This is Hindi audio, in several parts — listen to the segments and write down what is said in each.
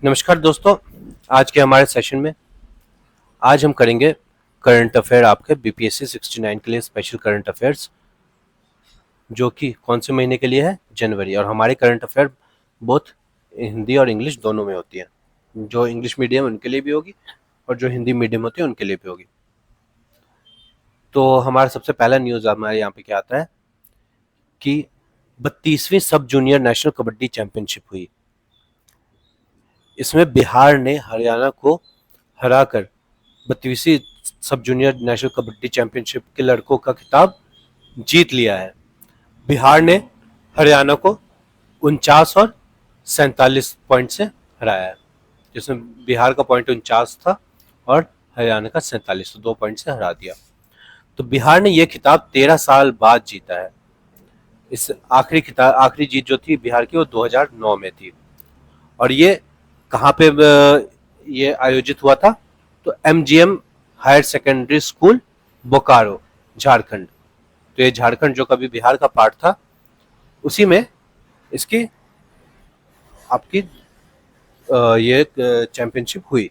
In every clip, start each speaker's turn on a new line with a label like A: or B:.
A: नमस्कार दोस्तों। आज के हमारे सेशन में आज हम करेंगे करंट अफेयर आपके बीपीएससी 69 के लिए स्पेशल करंट अफेयर्स, जो कि कौन से महीने के लिए है, जनवरी। और हमारे करंट अफेयर बोथ हिंदी और इंग्लिश दोनों में होती है। जो इंग्लिश मीडियम उनके लिए भी होगी और जो हिंदी मीडियम होती है उनके लिए भी होगी। तो हमारा सबसे पहला न्यूज़ हमारे यहाँ पे क्या आता है कि 32वीं सब जूनियर नेशनल कबड्डी चैंपियनशिप हुई। इसमें बिहार ने हरियाणा को हराकर 32वीं सब जूनियर नेशनल कबड्डी चैंपियनशिप के लड़कों का खिताब जीत लिया है। बिहार ने हरियाणा को 49 और 47 पॉइंट से हराया है, जिसमें बिहार का पॉइंट 49 था और हरियाणा का 47, तो 2 पॉइंट से हरा दिया। तो बिहार ने यह खिताब 13 साल बाद जीता है। इस आखिरी जीत जो थी बिहार की वो 2009 में थी। और ये कहाँ पे ये आयोजित हुआ था? तो MGM higher secondary school Bokaro, Jharkhand. तो ये झारखंड जो कभी बिहार का पार्ट था, उसी में इसकी आपकी ये चैंपियनशिप हुई।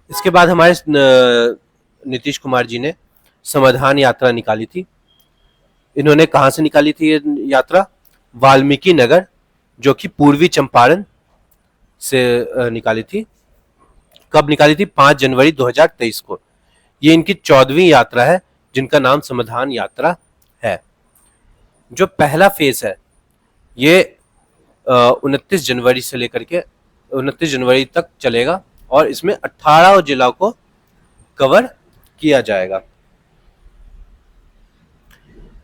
A: इसके बाद हमारे नीतीश कुमार जी ने समाधान यात्रा निकाली थी। इन्होंने कहाँ से निकाली थी ये यात्रा? वाल्मीकि नगर, जो कि पूर्वी चंपारण से निकाली थी। कब निकाली थी? 5 जनवरी 2023 को। ये इनकी 14वीं यात्रा है, जिनका नाम समाधान यात्रा है। जो पहला फेज है ये 29 जनवरी से लेकर के 29 जनवरी तक चलेगा और इसमें 18 जिलों को कवर किया जाएगा।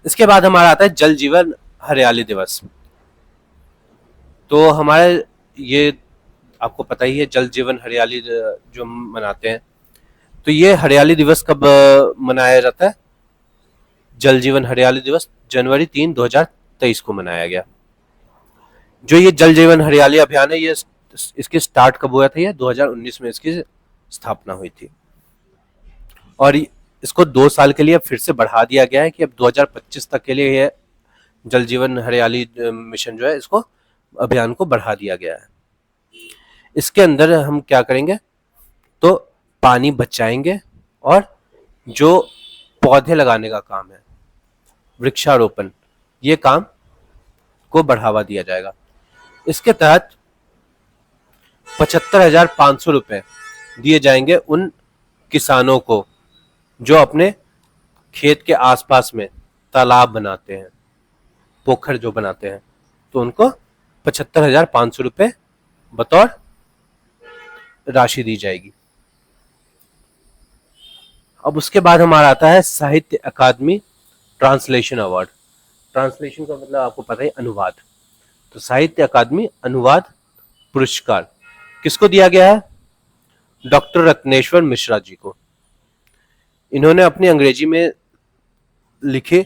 A: इसके बाद हमारा आता है जल जीवन हरियाली दिवस। तो हमारे ये आपको पता ही है, जल जीवन हरियाली जो मनाते हैं, तो ये हरियाली दिवस कब मनाया जाता है? जल जीवन हरियाली दिवस जनवरी 3, 2023 को मनाया गया। जो ये जल जीवन हरियाली अभियान है, ये इसकी स्टार्ट कब हुआ था? ये 2019 में इसकी स्थापना हुई थी और इसको 2 साल के लिए फिर से बढ़ा दिया गया है कि अब 2025 तक के लिए ये जल जीवन हरियाली मिशन जो है, इसको अभियान को बढ़ा दिया गया है। इसके अंदर हम क्या करेंगे? तो पानी बचाएंगे और जो पौधे लगाने का काम है, वृक्षारोपण, ये काम को बढ़ावा दिया जाएगा। इसके तहत 75,500 रुपए दिए जाएंगे उन किसानों को जो अपने खेत के आसपास में तालाब बनाते हैं, पोखर जो बनाते हैं, तो उनको 75,500 रुपए बतौर राशि दी जाएगी। अब उसके बाद हमारा आता है साहित्य अकादमी ट्रांसलेशन अवार्ड। ट्रांसलेशन का मतलब आपको पता है, अनुवाद। तो साहित्य अकादमी अनुवाद पुरस्कार किसको दिया गया है? डॉक्टर रत्नेश्वर मिश्रा जी को। इन्होंने अपनी अंग्रेजी में लिखे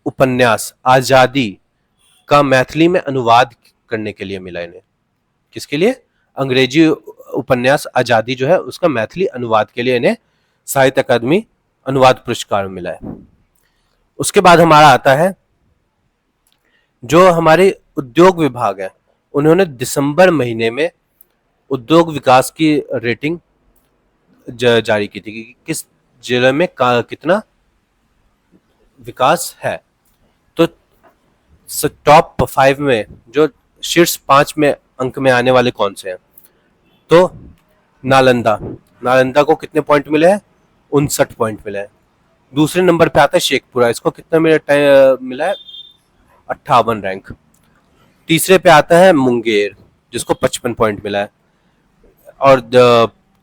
A: उपन्यास आजादी का मैथिली में अनुवाद करने के लिए मिला इन्हें। किसके लिए? अंग्रेजी उपन्यास आजादी जो है उसका मैथिली अनुवाद के लिए इन्हें साहित्य अकादमी अनुवाद पुरस्कार मिला है। उसके बाद हमारा आता है जो हमारे उद्योग विभाग है, उन्होंने दिसंबर महीने में उद्योग विकास की रेटिंग जारी की थी कि किस जिले में कितना विकास है। तो टॉप 5 में जो शीर्ष 5 में अंक में आने वाले कौन से हैं? तो नालंदा को कितने पॉइंट मिले हैं? 59 पॉइंट मिले हैं। दूसरे नंबर पे आता है शेखपुरा, इसको कितना मिला है? 58 रैंक। तीसरे पे आता है मुंगेर, जिसको 55 पॉइंट मिला है। और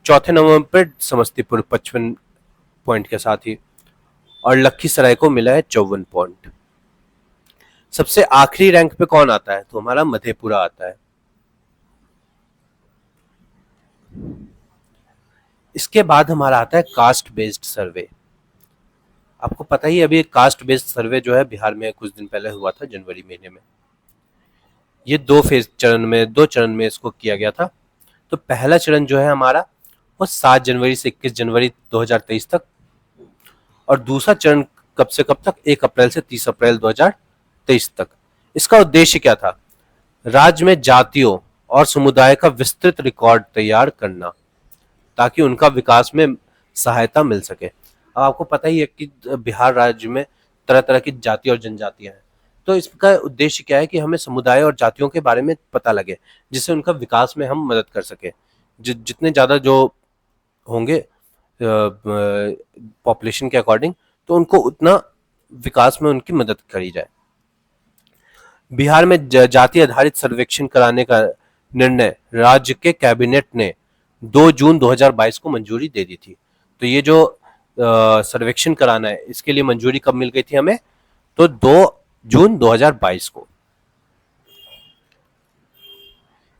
A: चौथे नंबर पे समस्तीपुर 55 पॉइंट के साथ ही, और लखीसराय को मिला है 54 पॉइंट। सबसे आखिरी रैंक पे कौन आता है? तो हमारा मधेपुरा आता है। इसके बाद हमारा आता है कास्ट बेस्ड सर्वे। आपको पता ही, अभी कास्ट बेस्ड सर्वे जो है बिहार में कुछ दिन पहले हुआ था, जनवरी महीने में। ये 2 चरण में इसको किया गया था। तो पहला चरण जो है हमारा वो 7 जनवरी से 21 जनवरी 2023 तक, और दूसरा चरण कब से कब तक? 1 अप्रैल से 30 अप्रैल 2023 तक। इसका उद्देश्य क्या था? राज्य में जातियों और समुदाय का विस्तृत रिकॉर्ड तैयार करना ताकि उनका विकास में सहायता मिल सके। अब आपको पता ही है कि बिहार राज्य में तरह तरह की जाति और जनजातियां हैं, तो इसका उद्देश्य क्या है कि हमें समुदाय और जातियों के बारे में पता लगे, जिससे उनका विकास में हम मदद कर सके। जितने ज्यादा जो होंगे पॉपुलेशन के अकॉर्डिंग, तो उनको उतना विकास में उनकी मदद करी जाए। बिहार में जाति आधारित सर्वेक्षण कराने का निर्णय राज्य के कैबिनेट ने 2 जून 2022 को मंजूरी दे दी थी। तो ये जो सर्वेक्षण कराना है, इसके लिए मंजूरी कब मिल गई थी हमें? तो 2 जून 2022 को।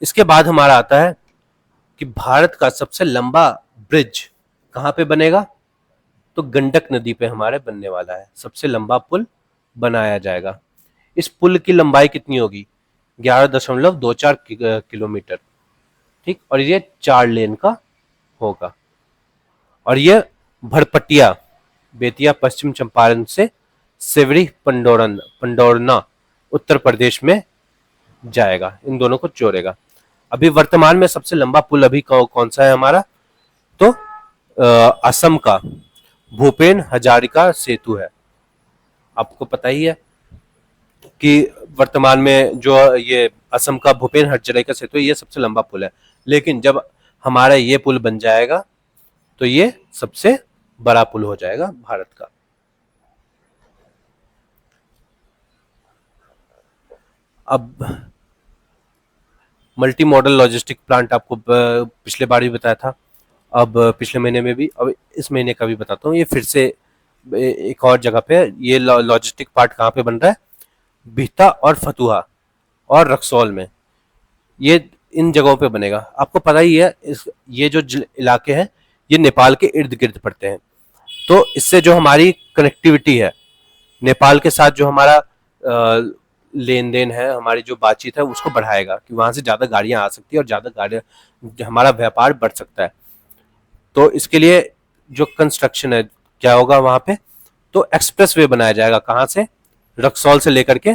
A: इसके बाद हमारा आता है कि भारत का सबसे लंबा ब्रिज कहां पे बनेगा? तो गंडक नदी पे हमारे बनने वाला है, सबसे लंबा पुल बनाया जाएगा। इस पुल की लंबाई कितनी होगी? 11.24 किलोमीटर, ठीक, और ये 4 लेन का होगा। और ये भड़पटिया बेतिया पश्चिम चंपारण से सेवरी पंडोरना उत्तर प्रदेश में जाएगा, इन दोनों को जोड़ेगा। अभी वर्तमान में सबसे लंबा पुल अभी कौन सा है हमारा? तो असम का भूपेन हजारिका सेतु है। आपको पता ही है कि वर्तमान में जो ये असम का भूपेन हजारिका सेतु है, ये सबसे लंबा पुल है। लेकिन जब हमारा ये पुल बन जाएगा तो ये सबसे बड़ा पुल हो जाएगा भारत का। अब मल्टी मॉडल लॉजिस्टिक प्लांट आपको पिछले बार भी बताया था, अब पिछले महीने में भी, अब इस महीने का भी बताता हूँ। ये फिर से एक और जगह पे ये लॉजिस्टिक पार्ट कहाँ पे बन रहा है? बिहता और फतुहा और रक्सौल में, ये इन जगहों पे बनेगा। आपको पता ही है ये जो इलाके हैं ये नेपाल के इर्द गिर्द पड़ते हैं, तो इससे जो हमारी कनेक्टिविटी है नेपाल के साथ, जो हमारा लेन देन है, हमारी जो बातचीत है, उसको बढ़ाएगा कि वहां से ज्यादा गाड़ियां आ सकती है और ज्यादा गाड़ियां, हमारा व्यापार बढ़ सकता है। तो इसके लिए जो कंस्ट्रक्शन है क्या होगा वहां पे? तो एक्सप्रेस वे बनाया जाएगा। कहां से? रक्सौल से लेकर के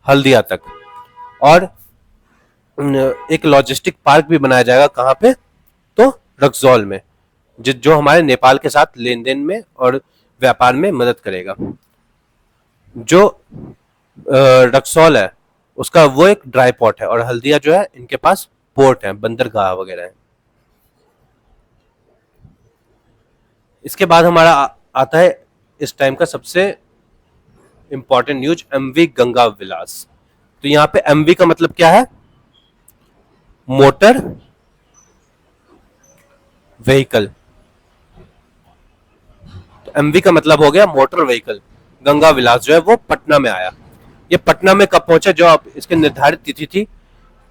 A: हल्दिया तक। और एक लॉजिस्टिक पार्क भी बनाया जाएगा। कहां पे? तो रक्सौल में, जो हमारे नेपाल के साथ लेन देन में और व्यापार में मदद करेगा। जो रक्सौल है उसका वो एक ड्राई पोर्ट है, और हल्दिया जो है इनके पास पोर्ट है, बंदरगाह वगैरह है। इसके बाद हमारा आता है इस टाइम का सबसे इंपॉर्टेंट न्यूज, एमवी गंगा विलास। तो यहाँ पे एमवी का मतलब क्या है? Motor vehicle. तो एमवी का मतलब हो गया मोटर व्हीकल। गंगा विलास जो है वो पटना में आया। ये पटना में कब पहुंचा? जो अब इसके निर्धारित तिथि थी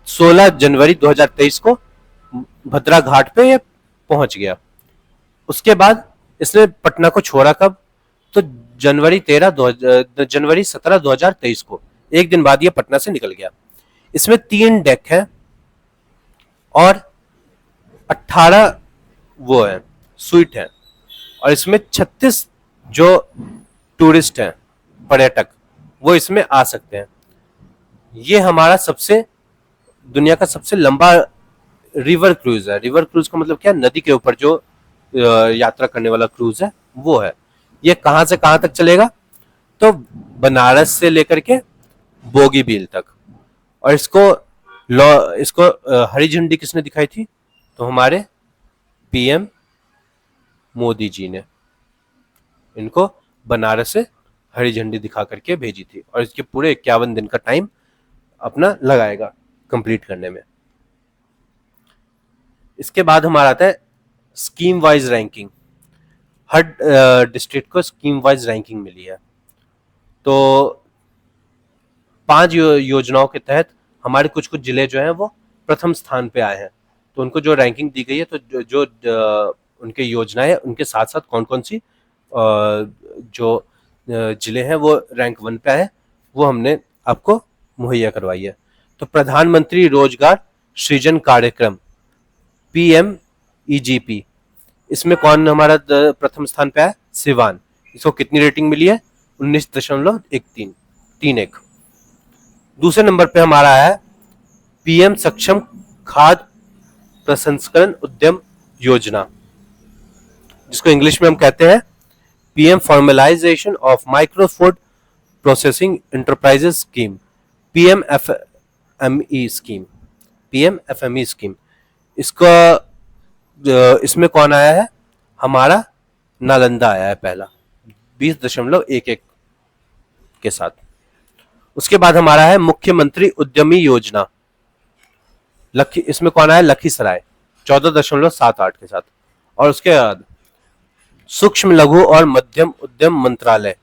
A: 16 जनवरी 2023 को भद्रा घाट पे ये पहुंच गया। उसके बाद इसने पटना को छोड़ा कब? तो जनवरी 17 2023 को, एक दिन बाद ये पटना से निकल गया। इसमें 3 डेक है और 18 वो है स्वीट है, और इसमें 36 जो टूरिस्ट हैं, पर्यटक, वो इसमें आ सकते हैं। ये हमारा दुनिया का सबसे लंबा रिवर क्रूज है। रिवर क्रूज का मतलब क्या? नदी के ऊपर जो यात्रा करने वाला क्रूज है वो है। ये कहां से कहां तक चलेगा? तो बनारस से लेकर के बोगीबील तक। और इसको हरी झंडी किसने दिखाई थी? तो हमारे पीएम मोदी जी ने इनको बनारस से हरी झंडी दिखा करके भेजी थी, और इसके पूरे 51 दिन का टाइम अपना लगाएगा कंप्लीट करने में। इसके बाद हमारा आता है स्कीम वाइज रैंकिंग। हर डिस्ट्रिक्ट को स्कीम वाइज रैंकिंग मिली है। तो 5 योजनाओं के तहत हमारे कुछ कुछ जिले जो हैं वो प्रथम स्थान पे आए हैं। तो उनको जो रैंकिंग दी गई है, तो जो उनके योजनाएं, उनके साथ साथ कौन कौन सी जो जिले हैं वो रैंक 1 पे आए, वो हमने आपको मुहैया करवाई है। तो प्रधानमंत्री रोजगार सृजन कार्यक्रम PMEGP, इसमें कौन हमारा प्रथम स्थान पे है? सिवान। इसको कितनी रेटिंग मिली है? 19.31। दूसरे नंबर पे हमारा है PM सक्षम खाद्य प्रसंस्करण उद्यम योजना, जिसको इंग्लिश में हम कहते हैं PM formalisation of micro food processing enterprises scheme, PMFME scheme, PMFME scheme. इसका इसमें कौन आया है? हमारा नालंदा आया है पहला 20.11 के साथ। उसके बाद हमारा है मुख्यमंत्री उद्यमी योजना, इसमें कौन आया? लखीसराय 14.78 के साथ। और उसके बाद सूक्ष्म लघु और मध्यम उद्यम मंत्रालय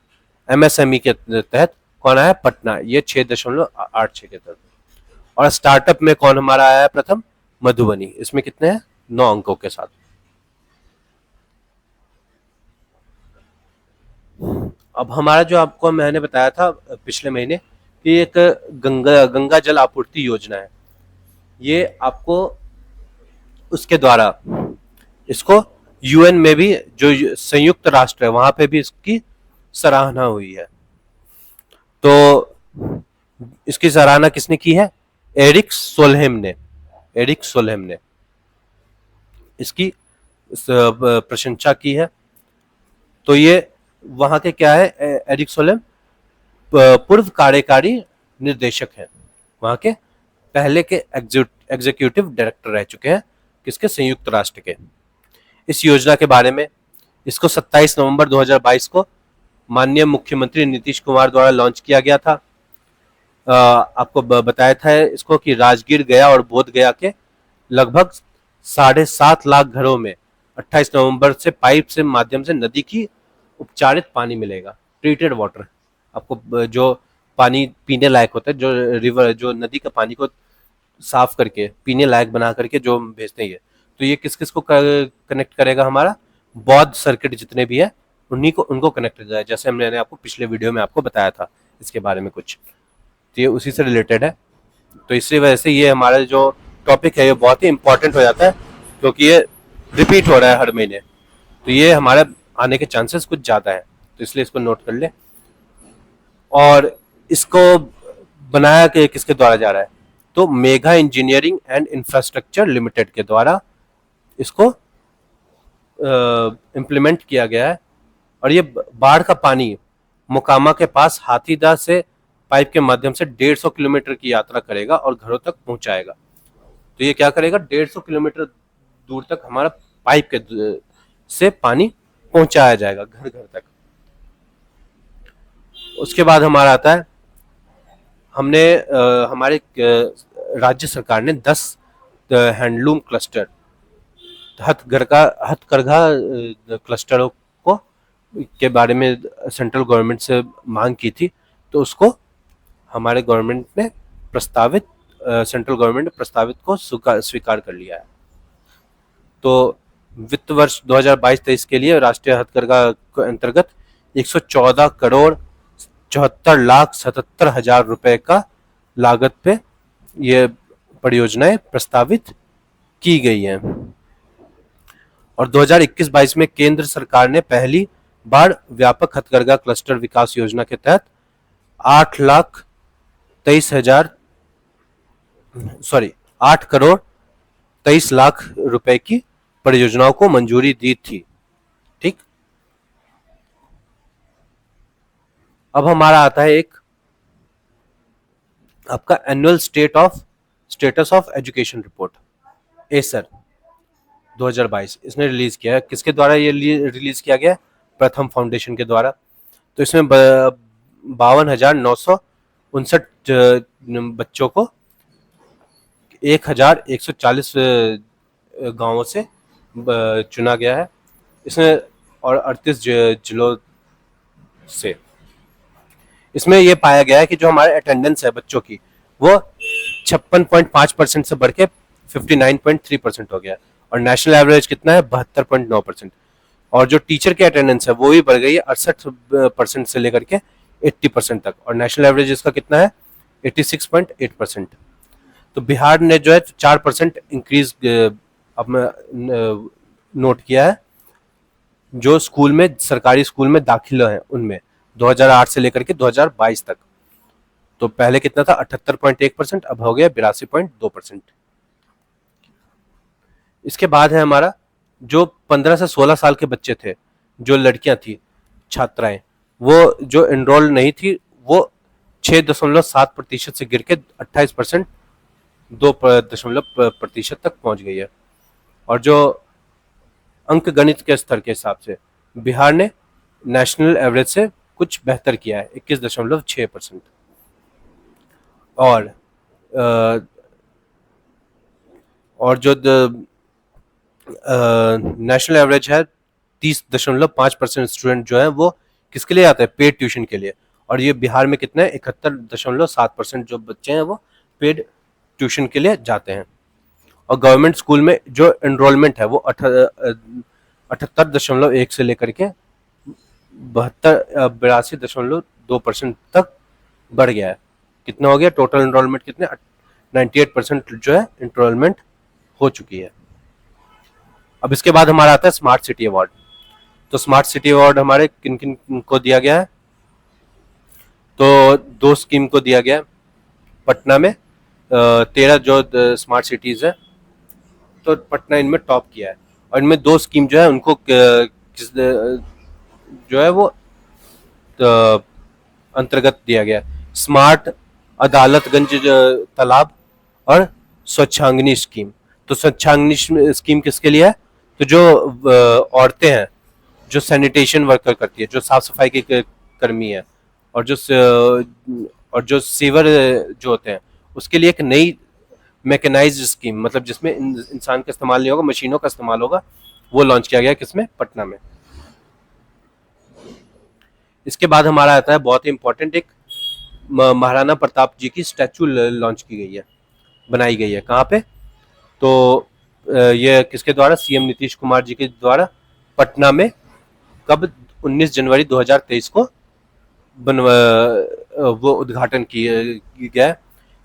A: एमएसएमई के तहत कौन आया? पटना, ये 6.86 के तहत। और स्टार्टअप में कौन हमारा आया है प्रथम? मधुबनी, इसमें कितने हैं? 9 अंकों के साथ। अब हमारा जो आपको मैंने बताया था पिछले महीने कि एक गंगा जल आपूर्ति योजना है, ये आपको उसके द्वारा इसको यूएन में भी, जो संयुक्त राष्ट्र है वहां पे भी इसकी सराहना हुई है। तो इसकी सराहना किसने की है? एरिक सोलहेम ने इसकी प्रशंसा की है। तो ये वहां के क्या है? एरिक सोलहेम पूर्व कार्यकारी निर्देशक हैं, वहां के पहले के एग्जीक्यूटिव डायरेक्टर रह चुके हैं, किसके? संयुक्त राष्ट्र के। इस योजना के बारे में इसको 27 नवंबर 2022 को माननीय मुख्यमंत्री नीतीश कुमार द्वारा लॉन्च किया गया था। आपको बताया था इसको कि राजगीर, गया और बोध गया के लगभग 7.5 लाख घरों में 28 नवंबर से पाइप से माध्यम से नदी की उपचारित पानी मिलेगा, ट्रीटेड वाटर। आपको जो पानी पीने लायक होता है, जो रिवर, जो नदी का पानी को साफ करके पीने लायक बना करके जो भेजते हैं, तो ये किस किस को कनेक्ट करेगा? हमारा बौद्ध सर्किट जितने भी है उनको कनेक्ट करेगा, जैसे मैंने आपको पिछले वीडियो में आपको बताया था इसके बारे में कुछ, तो ये उसी से रिलेटेड है। तो इसी वजह से ये हमारा जो टॉपिक है ये बहुत ही इंपॉर्टेंट हो जाता है, क्योंकि ये रिपीट हो रहा है हर महीने, तो ये हमारे आने के चांसेस कुछ ज्यादा है, तो इसलिए इसको नोट कर ले। और इसको बनाया किसके द्वारा जा रहा है? तो mega engineering and infrastructure limited के द्वारा इसको इम्प्लीमेंट किया गया है। और ये बाढ़ का पानी मोकामा के पास हाथीदह से पाइप के माध्यम से 150 किलोमीटर की यात्रा करेगा और घरों तक पहुंचाएगा। तो ये क्या करेगा? 150 किलोमीटर दूर तक हमारा पाइप के से पानी पहुंचाया जाएगा घर घर तक। उसके बाद हमारा आता है, हमने हमारे राज्य सरकार ने 10 हैंडलूम क्लस्टर, हथकरघा क्लस्टरों को के बारे में सेंट्रल गवर्नमेंट से मांग की थी, तो उसको हमारे गवर्नमेंट ने सेंट्रल गवर्नमेंट ने प्रस्तावित को स्वीकार कर लिया है। तो वित्त वर्ष 2022-23 के लिए राष्ट्रीय हथकरघा के अंतर्गत 114 करोड़ 74,77,000 रुपए का लागत पे ये परियोजनाएं प्रस्तावित की गई हैं। और 2021-22 में केंद्र सरकार ने पहली बार व्यापक हथकरघा क्लस्टर विकास योजना के तहत 8 करोड़ 23 लाख रुपए की परियोजनाओं को मंजूरी दी थी। ठीक, अब हमारा आता है एक आपका annual status of education report, Acer 2022 इसने रिलीज किया है। किसके द्वारा ये रिलीज किया गया? प्रथम फाउंडेशन के द्वारा। तो इसमें 52,959 बच्चों को 1,140 गांवों से चुना गया है इसमें, और 38 जिलों से। इसमें यह पाया गया है कि जो हमारे अटेंडेंस है बच्चों की, वो 56.5% से बढ़ के 59.3% हो गया, और नेशनल एवरेज कितना है? 72.9%। और जो टीचर के अटेंडेंस है वो भी बढ़ गई है 68% से लेकर के 80% तक, और नेशनल एवरेज इसका कितना है? 86.8%। तो बिहार ने जो है 4% इंक्रीज नोट किया है जो स्कूल में, सरकारी स्कूल में दाखिला है उनमें 2008 से लेकर के 2022 तक। तो पहले कितना था? 78.1%, अब हो गया 82.2%। इसके बाद है हमारा जो 15 से 16 साल के बच्चे थे, जो लड़कियां थी, छात्राएं, वो जो एनरोल नहीं थी, वो 6.7% से गिर के 28%, 2% तक पहुंच गई है। और जो अंक गणित के स्तर के हिसाब से बिहार ने नेशनल एवरेज से कुछ बेहतर किया है, 21.6%। और अ, और जो नेशनल एवरेज है, 30.5% स्टूडेंट जो है वो किसके लिए आते हैं, पेड ट्यूशन के लिए। और ये बिहार में कितना है, 71.7% जो बच्चे हैं वो पेड ट्यूशन के लिए जाते हैं। और गवर्नमेंट स्कूल में जो एनरोलमेंट है वो 78.1 से लेकर के 82.2% तक बढ़ गया है। कितना हो गया टोटल एनरोलमेंट, कितने, 98% जो है एनरोलमेंट हो चुकी है। अब इसके बाद हमारा आता है स्मार्ट सिटी अवार्ड। तो स्मार्ट सिटी अवार्ड हमारे किन किन को दिया गया है, तो दो स्कीम को दिया गया है। पटना में 13 जो स्मार्ट सिटीज है, तो पटना इनमें टॉप किया है। और इनमें दो स्कीम जो है उनको किस जो है वो अंतर्गत दिया गया, स्मार्ट अदालतगंज तालाब और स्वच्छांगनी स्कीम। तो स्वच्छांगनी स्कीम किसके लिए है, तो जो औरतें हैं, जो सैनिटेशन वर्कर करती है, जो साफ सफाई की कर्मी है, और जो सीवर जो होते हैं, उसके लिए एक नई मैकेनाइज्ड स्कीम, मतलब जिसमें इंसान का इस्तेमाल नहीं होगा, मशीनों का इस्तेमाल होगा, वो लॉन्च किया गया किसमें, पटना में। इसके बाद हमारा आता है बहुत ही इंपॉर्टेंट, एक महाराणा प्रताप जी की स्टैचू लॉन्च की गई है, बनाई गई है, कहाँ पे, तो ये किसके द्वारा, सीएम नीतीश कुमार जी के द्वारा पटना में, कब, 19 जनवरी 2023 को वो उद्घाटन किया गया है।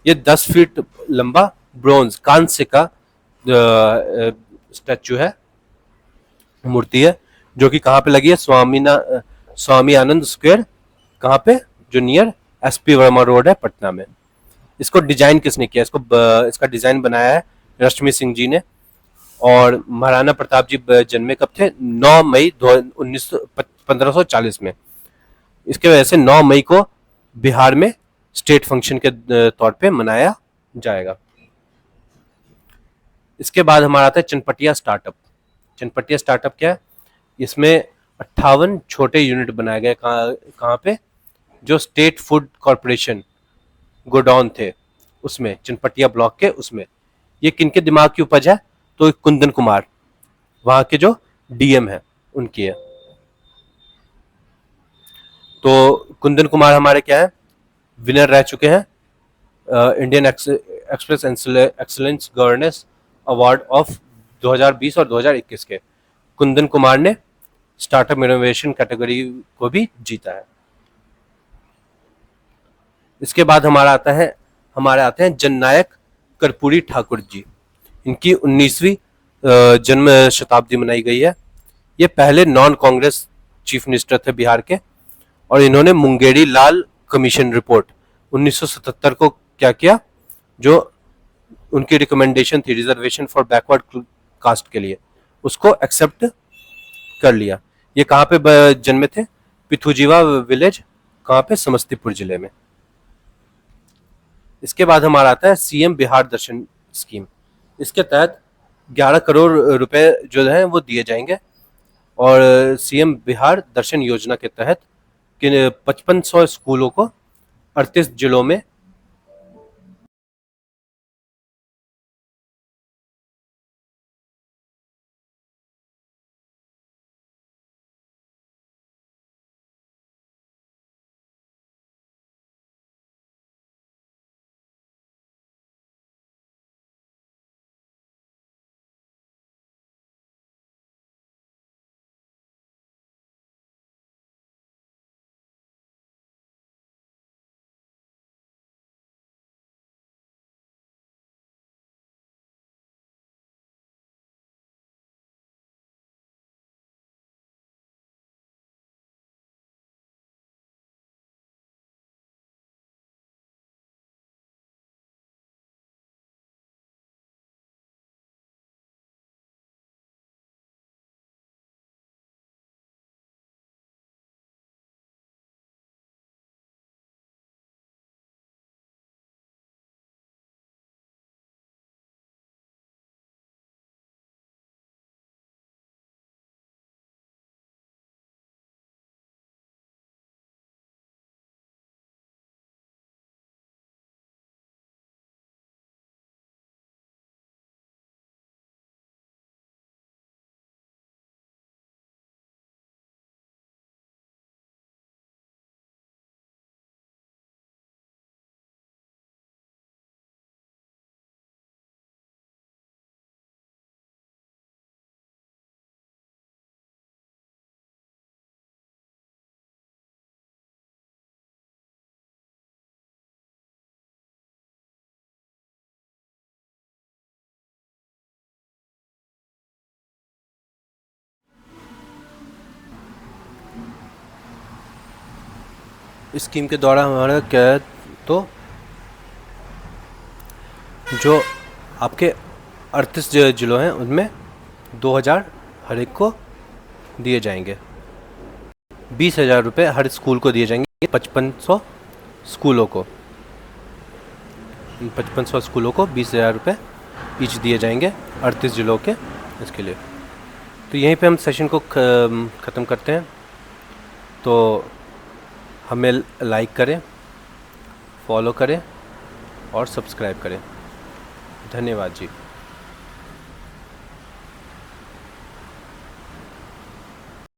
A: ये 10 फीट लंबा ब्रोंज कांस्य का स्टैचू है, मूर्ति है, जो कि कहाँ पे लगी है, स्वामी आनंद स्क्वायर, कहाँ पे, जो नियर एसपी वर्मा रोड है, पटना में। इसको डिजाइन किसने किया, इसका डिजाइन बनाया है रश्मि सिंह जी ने। और महाराणा प्रताप जी जन्मे कब थे, 9 मई 1540 में। इसके वजह से 9 मई को बिहार में स्टेट फंक्शन के तौर पे मनाया जाएगा। इसके बाद हमारा आता है चनपटिया स्टार्टअप। चनपटिया स्टार्टअप क्या है, इसमें 58 छोटे यूनिट बनाए गए, कहाँ पे, जो स्टेट फूड कॉरपोरेशन गोडाउन थे उसमें, चनपटिया ब्लॉक के उसमें। ये किनके दिमाग की उपज है, तो कुंदन कुमार, वहां के जो डीएम है, उनकी है। तो कुंदन कुमार हमारे क्या है, विनर रह चुके हैं Indian express excellence governance award of 2020 और 2021 के। कुंदन कुमार ने स्टार्टअप इनोवेशन कैटेगरी को भी जीता है। इसके बाद हमारे आते हैं जननायक कर्पूरी ठाकुर जी। इनकी 19वीं जन्म शताब्दी मनाई गई है। ये पहले नॉन कांग्रेस चीफ मिनिस्टर थे बिहार के। और इन्होंने मुंगेरी लाल कमीशन रिपोर्ट 1977 को क्या किया, जो उनकी रिकमेंडेशन थी रिजर्वेशन फॉर बैकवर्ड कास्ट के लिए, उसको एक्सेप्ट कर लिया। ये कहाँ पे जन्मे थे, पिथुजीवा विलेज, कहाँ पे, समस्तीपुर जिले में। इसके बाद हमारा आता है सीएम बिहार दर्शन स्कीम। इसके तहत 11 करोड़ रुपए जो है वो दिए जाएंगे। और सीएम बिहार दर्शन योजना के तहत 5500 स्कूलों को 38 जिलों में स्कीम के द्वारा हमारा क्या है, तो जो आपके 38 जिलों हैं उनमें 2000 हर एक को दिए जाएंगे। 20,000 रुपये हर स्कूल को दिए जाएंगे। 5500 स्कूलों को 20,000 रुपये ईच दिए जाएंगे 38 जिलों के इसके लिए। तो यहीं पे हम सेशन को ख़त्म करते हैं। तो हमें लाइक करें, फॉलो करें और सब्सक्राइब करें। धन्यवाद जी।